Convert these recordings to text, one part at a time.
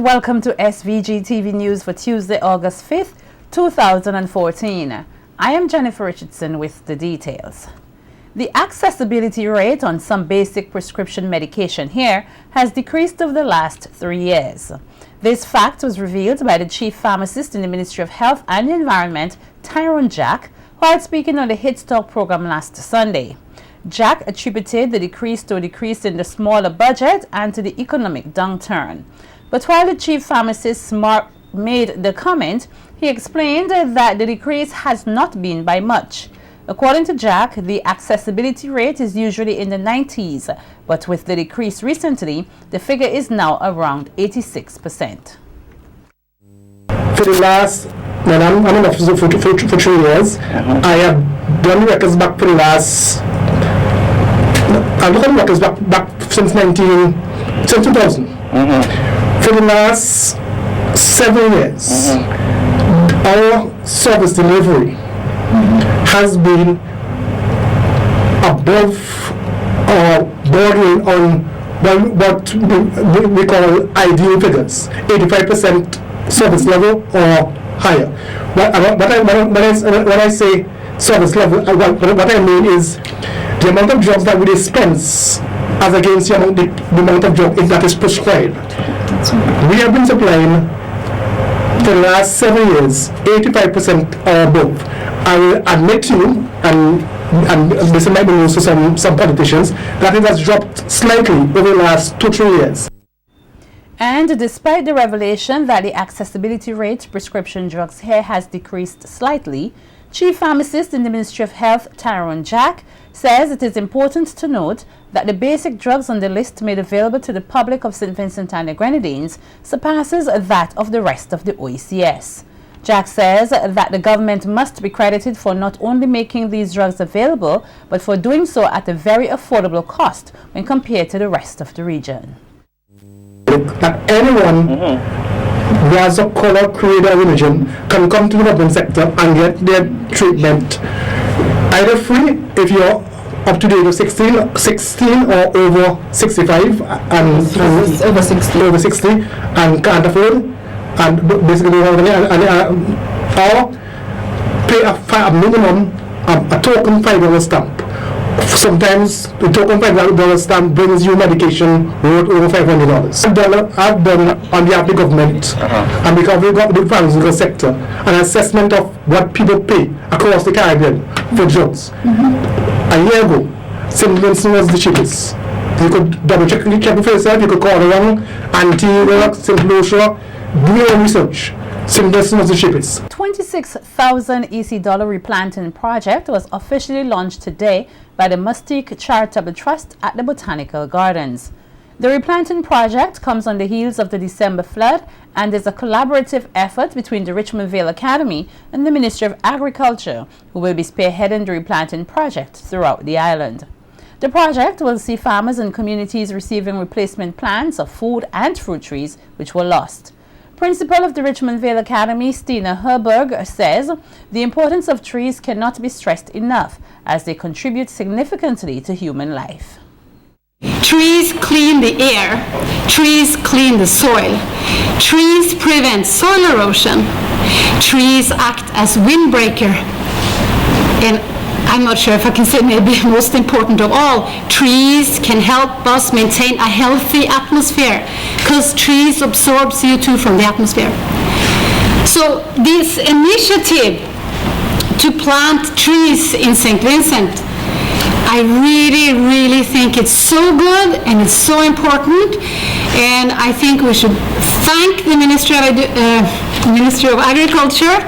Welcome to SVG-TV News for Tuesday, August 5th, 2014. I am Jennifer Richardson with the details. The accessibility rate on some basic prescription medication here has decreased over the last 3 years. This fact was revealed by the Chief Pharmacist in the Ministry of Health and Environment, Tyrone, while speaking on the Hit Talk program last Sunday. Jack attributed the decrease to a decrease in the smaller budget and to the economic downturn. But while the Chief Pharmacist made the comment, he explained that the decrease has not been by much. According to Jack, the accessibility rate is usually in the 90s, but with the decrease recently, the figure is now around 86%. For the last, I'm in office for 3 years. I have done records back for the last, I've done records back since 2000. For the last 7 years, our service delivery has been above or bordering on what we call ideal figures, 85% service level or higher. When I say service level, what I mean is the amount of drugs that we dispense as against the amount of drug that is prescribed. We have been supplying for the last 7 years 85% or above. I will admit to you, and this might be news to some politicians, that it has dropped slightly over the last 2-3 years. And despite the revelation that the accessibility rate to prescription drugs here has decreased slightly, Chief Pharmacist in the Ministry of Health, Tyrone, says it is important to note that the basic drugs on the list made available to the public of St. Vincent and the Grenadines surpasses that of the rest of the OECS. Jack says that the government must be credited for not only making these drugs available, but for doing so at a very affordable cost when compared to the rest of the region. That anyone who has a color, creed, or religion can come to the government sector and get their treatment either free if you're up to the age of 16 or over 65 and over 60 and can't afford, and basically don't have any, or pay a minimum, a token $5 stamp. Sometimes the token $5 stamp brings you medication worth over $500. I've done on behalf of the government and because we've got the pharmaceutical sector an assessment of what people pay across the Caribbean for drugs. A year ago, St. Vincent was the cheapest. You could double check it for yourself, you could call around Anti-Relax, St. Lucia, do your own research. St. Vincent was the cheapest. 26,000 EC dollar replanting project was officially launched today by the Mustique Charitable Trust at the Botanical Gardens. The replanting project comes on the heels of the December flood and is a collaborative effort between the Richmond Vale Academy and the Ministry of Agriculture, who will be spearheading the replanting project throughout the island. The project will see farmers and communities receiving replacement plants of food and fruit trees which were lost. Principal of the Richmond Vale Academy, Stina Herberg, says the importance of trees cannot be stressed enough as they contribute significantly to human life. Trees clean the air, trees clean the soil, trees prevent soil erosion, trees act as windbreaker, and I'm not sure if I can say maybe most important of all, trees can help us maintain a healthy atmosphere because trees absorb CO2 from the atmosphere. So this initiative to plant trees in St. Vincent, I really think it's so good and it's so important, and I think we should thank the Ministry of Agriculture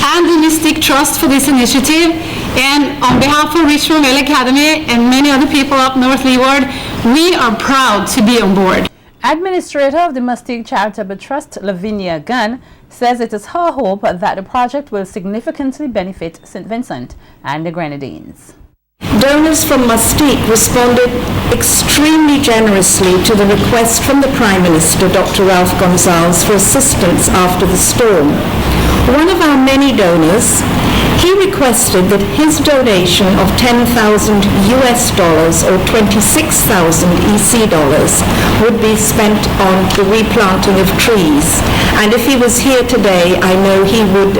and the Mustique Trust for this initiative, and on behalf of Richmond Vale Academy and many other people up North Leeward, we are proud to be on board. Administrator of the Mustique Charitable Trust, Lavinia Gunn, says it is her hope that the project will significantly benefit St. Vincent and the Grenadines. Donors from Mustique responded extremely generously to the request from the Prime Minister, Dr. Ralph Gonsalves, for assistance after the storm. One of our many donors He requested that his donation of $10,000 or 26,000 EC dollars would be spent on the replanting of trees. And if he was here today, I know he would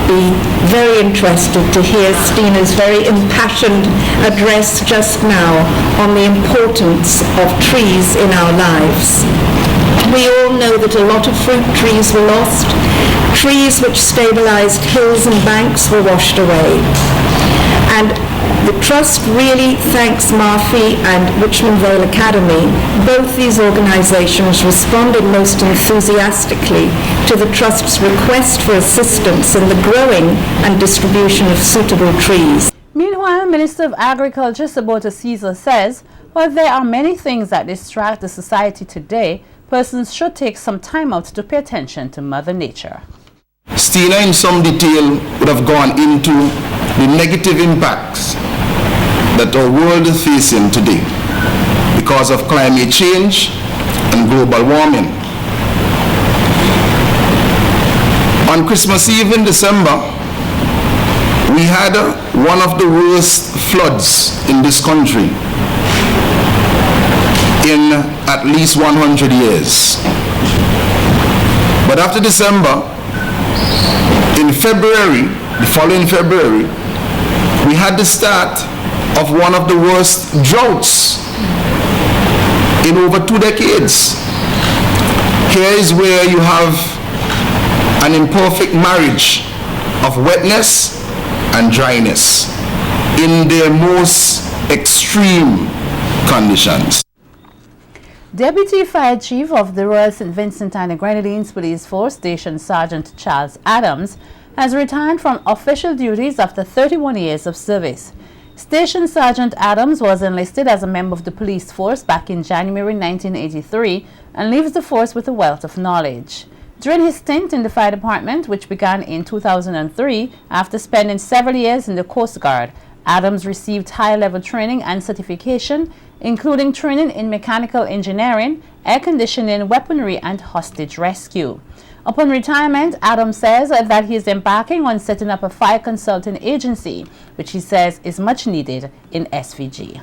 be very interested to hear Stina's very impassioned address just now on the importance of trees in our lives. We all know that a lot of fruit trees were lost. Trees which stabilized hills and banks were washed away. And the Trust really thanks Marfi and Richmond Vale Academy. Both these organizations responded most enthusiastically to the Trust's request for assistance in the growing and distribution of suitable trees. Meanwhile, Minister of Agriculture Saboto says, while there are many things that distract the society today, persons should take some time out to pay attention to Mother Nature. Stina in some detail would have gone into the negative impacts that our world is facing today because of climate change and global warming. On Christmas Eve in December, we had one of the worst floods in this country in at least 100 years. But after December, in February, the following February, we had the start of one of the worst droughts in over 2 decades. Here is where you have an imperfect marriage of wetness and dryness in their most extreme conditions. Deputy Fire Chief of the Royal St. Vincent and the Grenadines Police Force, Station Sergeant Charles Adams, has retired from official duties after 31 years of service. Station Sergeant Adams was enlisted as a member of the police force back in January 1983 and leaves the force with a wealth of knowledge. During his stint in the fire department, which began in 2003 after spending several years in the Coast Guard, Adams received high-level training and certification, including training in mechanical engineering, air conditioning, weaponry, and hostage rescue. Upon retirement, Adams says that he is embarking on setting up a fire consulting agency, which he says is much needed in SVG.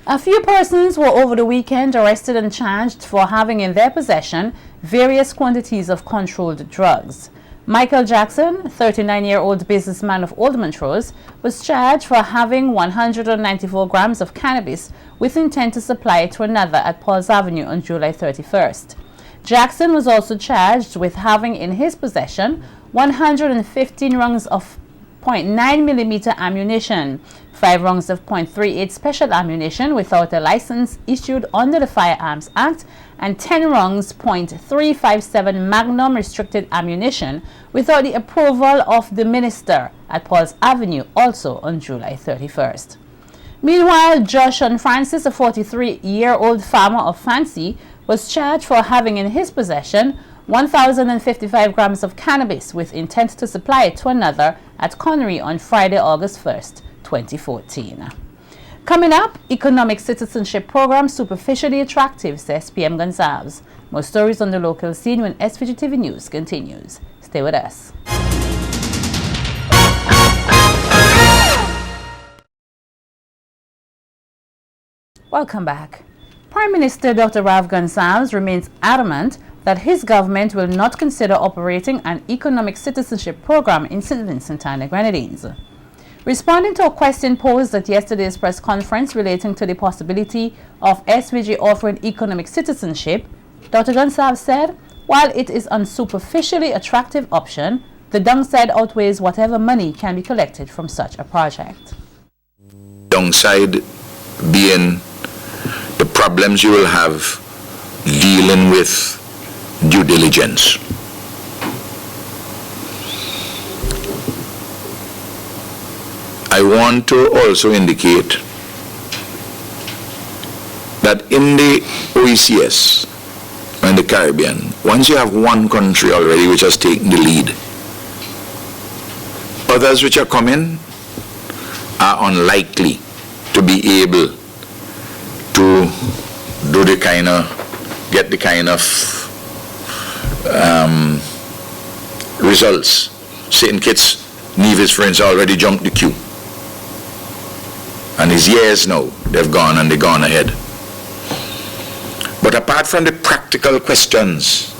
A few persons were over the weekend arrested and charged for having in their possession various quantities of controlled drugs. Michael Jackson, 39-year-old businessman of Old Montrose, was charged for having 194 grams of cannabis with intent to supply it to another at Paul's Avenue on July 31st. Jackson was also charged with having in his possession 115 rounds of .9mm ammunition, 5 rounds of .38 special ammunition without a license issued under the Firearms Act, and 10 rounds .357 Magnum restricted ammunition without the approval of the minister at Paul's Avenue, also on July 31st. Meanwhile, Josh and Francis, a 43-year-old farmer of Fancy, was charged for having in his possession 1,055 grams of cannabis with intent to supply it to another at Connery on Friday, August 1st, 2014. Coming up, Economic Citizenship Program superficially attractive, says PM Gonsalves. More stories on the local scene when SVG-TV News continues. Stay with us. Welcome back. Prime Minister Dr. Rav Gonsalves remains adamant that his government will not consider operating an economic citizenship program in St. Vincent and the Grenadines. Responding to a question posed at yesterday's press conference relating to the possibility of SVG offering economic citizenship, Dr. Gonsalves said, while it is a superficially attractive option, the downside outweighs whatever money can be collected from such a project. Downside being the problems you will have dealing with due diligence. I want to also indicate that in the OECS and the Caribbean, once you have one country already which has taken the lead, others which are coming are unlikely to be able to do the kind of, results St. Kitts Nevis friends already jumped the queue. And it's years now, they've gone and they've gone ahead. But apart from the practical questions,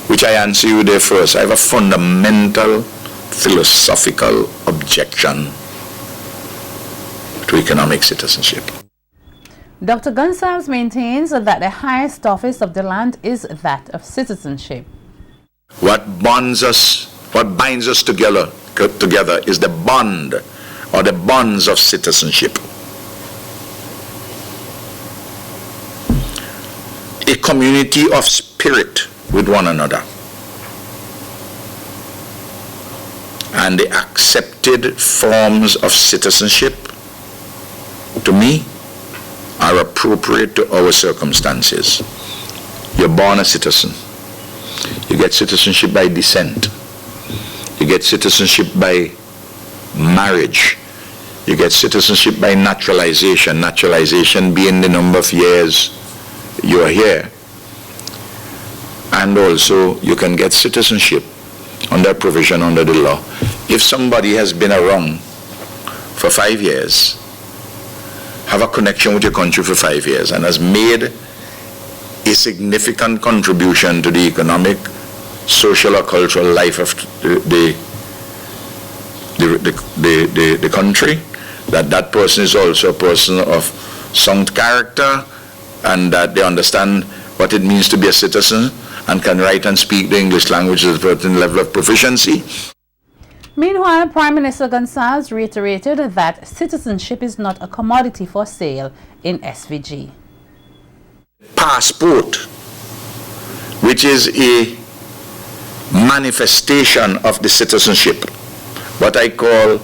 which I answer you there first, I have a fundamental philosophical objection to economic citizenship. Dr. Gunn maintains that the highest office of the land is that of citizenship. What binds us together is the bond or the bonds of citizenship. A community of spirit with one another. And the accepted forms of citizenship, to me, are appropriate to our circumstances. You're born a citizen. You get citizenship by descent. You get citizenship by marriage. You get citizenship by naturalization. Naturalization being the number of years you are here. And also you can get citizenship under provision under the law. If somebody has been around for 5 years, have a connection with your country for 5 years, and has made a significant contribution to the economic, social or cultural life of the country, that person is also a person of sound character, and that they understand what it means to be a citizen and can write and speak the English language at a certain level of proficiency. Meanwhile, Prime Minister Gonsalves reiterated that citizenship is not a commodity for sale in SVG. Passport, which is a manifestation of the citizenship, what I call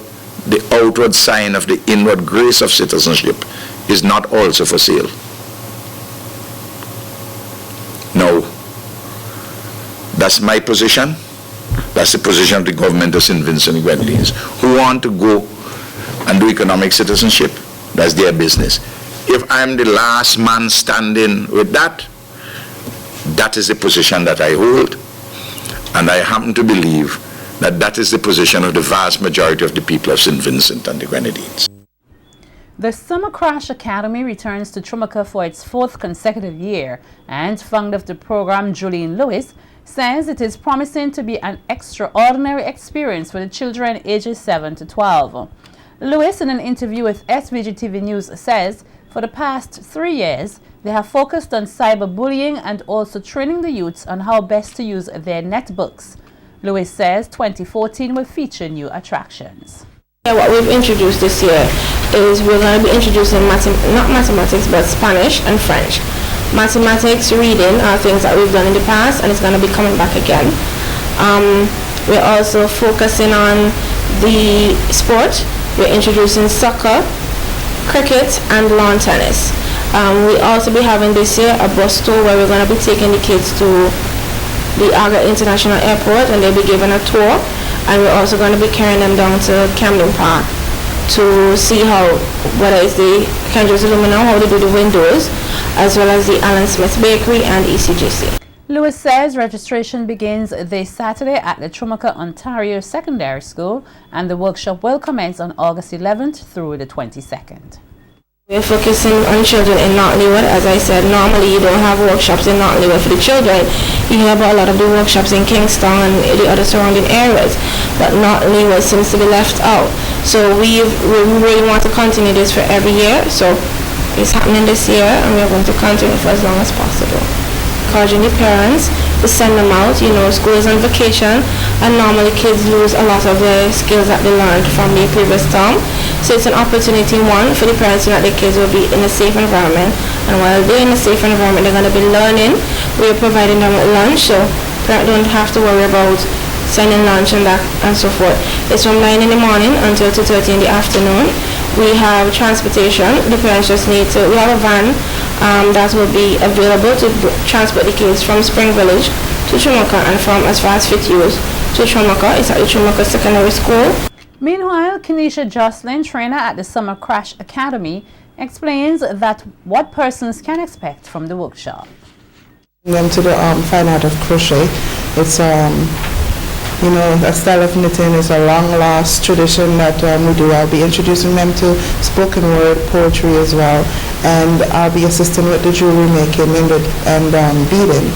the outward sign of the inward grace of citizenship, is not also for sale. No. That's my position. That's the position of the government of St. Vincent and Grenadines. Who want to go and do economic citizenship, that's their business. If I'm the last man standing with that, that is the position that I hold. And I happen to believe that that is the position of the vast majority of the people of St. Vincent and the Grenadines. The Summer Crash Academy returns to Trumaka for its 4th consecutive year, and founder of the program, Jolene Lewis, says it is promising to be an extraordinary experience for the children ages 7 to 12. Lewis, in an interview with SVG-TV News, says for the past 3 years, they have focused on cyberbullying and also training the youths on how best to use their netbooks. Lewis says 2014 will feature new attractions. What we've introduced this year is we're going to be introducing not mathematics but Spanish and French. Mathematics, reading are things that we've done in the past, and it's going to be coming back again. We're also focusing on the sport. We're introducing soccer, cricket and lawn tennis. We'll also be having this year a bus tour where we're going to be taking the kids to the Aga International Airport, and they'll be given a tour. And we're also going to be carrying them down to Camden Park to see how, whether it's the Kendrick's Aluminum, how they do the windows, as well as the Alan Smith Bakery and ECGC. Lewis says registration begins this Saturday at the Trumaka, Ontario Secondary School, and the workshop will commence on August 11th through the 22nd. We're focusing on children in North Leeward. As I said, normally you don't have workshops in North Leeward for the children. You hear about a lot of the workshops in Kingston and the other surrounding areas, but North Leeward seems to be left out. So we really want to continue this for every year. So it's happening this year, and we're going to continue for as long as possible. Encouraging the parents to send them out. You know, school is on vacation, and normally kids lose a lot of the skills that they learned from the previous term. So it's an opportunity, one, for the parents to know that their kids will be in a safe environment, and while they're in a safe environment, they're going to be learning. We're providing them with lunch, so parents don't have to worry about sending lunch and that and so forth. It's from 9 in the morning until 2:30 in the afternoon. We have transportation. The parents just need to, we have a van that will be available to transport the kids from Spring Village to Trumaka, and from as far as Fitzhugh to Trumaka. It's at the Trumaka Secondary School. Meanwhile, Kenisha Joslyn, trainer at the Summer Crash Academy, explains that what persons can expect from the workshop. Them to the fine art of crochet. It's You know, that style of knitting is a long-lost tradition that we do. I'll be introducing them to spoken word poetry as well, and I'll be assisting with the jewelry making and beading.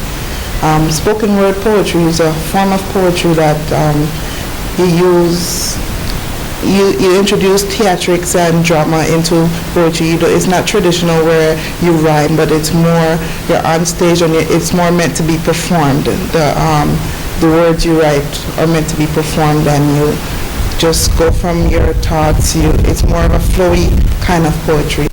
Spoken word poetry is a form of poetry that you introduce theatrics and drama into poetry. It's not traditional where you rhyme, but it's more, you're on stage and it's more meant to be performed. The words you write are meant to be performed, and you just go from your thoughts. It's more of a flowy kind of poetry.